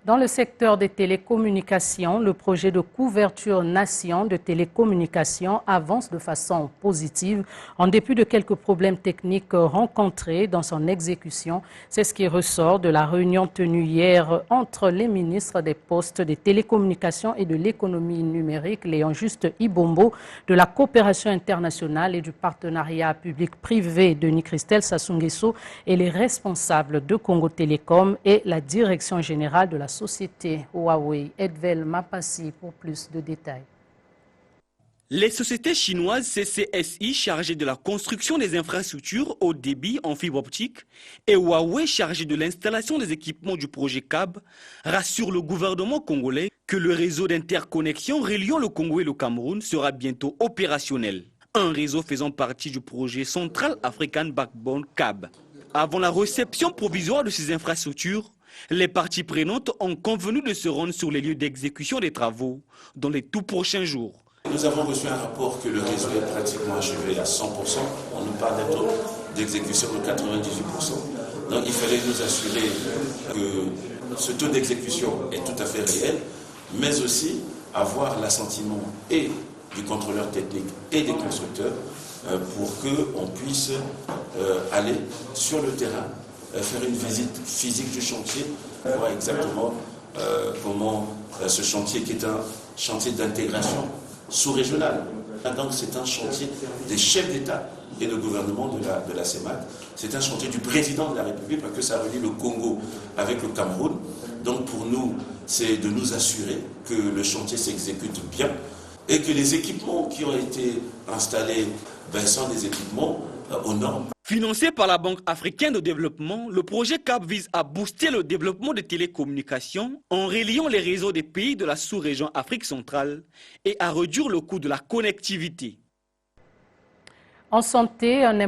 Dans le secteur des télécommunications, le projet de couverture nation de télécommunications avance de façon positive en dépit de quelques problèmes techniques rencontrés dans son exécution. C'est ce qui ressort de la réunion tenue hier entre les ministres des Postes, des télécommunications et de l'économie numérique, Léon Juste Ibombo, de la coopération internationale et du partenariat public-privé, Denis Christel Sassou Nguesso, et les responsables de Congo Télécom et la direction générale de la société Huawei. Edvel Mapassi pour plus de détails. Les sociétés chinoises CCSI chargées de la construction des infrastructures haut débit en fibre optique et Huawei chargées de l'installation des équipements du projet CAB rassurent le gouvernement congolais que le réseau d'interconnexion reliant le Congo et le Cameroun sera bientôt opérationnel. Un réseau faisant partie du projet Central African Backbone CAB. Avant la réception provisoire de ces infrastructures, les parties prenantes ont convenu de se rendre sur les lieux d'exécution des travaux dans les tout prochains jours. Nous avons reçu un rapport que le réseau est pratiquement achevé à 100%. On nous parle d'un taux d'exécution de 98%. Donc il fallait nous assurer que ce taux d'exécution est tout à fait réel, mais aussi avoir l'assentiment et du contrôleur technique et des constructeurs pour qu'on puisse aller sur le terrain, faire une visite physique du chantier, voir exactement comment ce chantier, qui est un chantier d'intégration sous-régional. Donc c'est un chantier des chefs d'État et de gouvernement de la CEMAC. C'est un chantier du président de la République parce que ça relie le Congo avec le Cameroun. Donc pour nous, c'est de nous assurer que le chantier s'exécute bien et que les équipements qui ont été installés sont des équipements aux normes. Financé par la Banque africaine de développement, le projet CAB vise à booster le développement des télécommunications en reliant les réseaux des pays de la sous-région Afrique centrale et à réduire le coût de la connectivité. En santé, un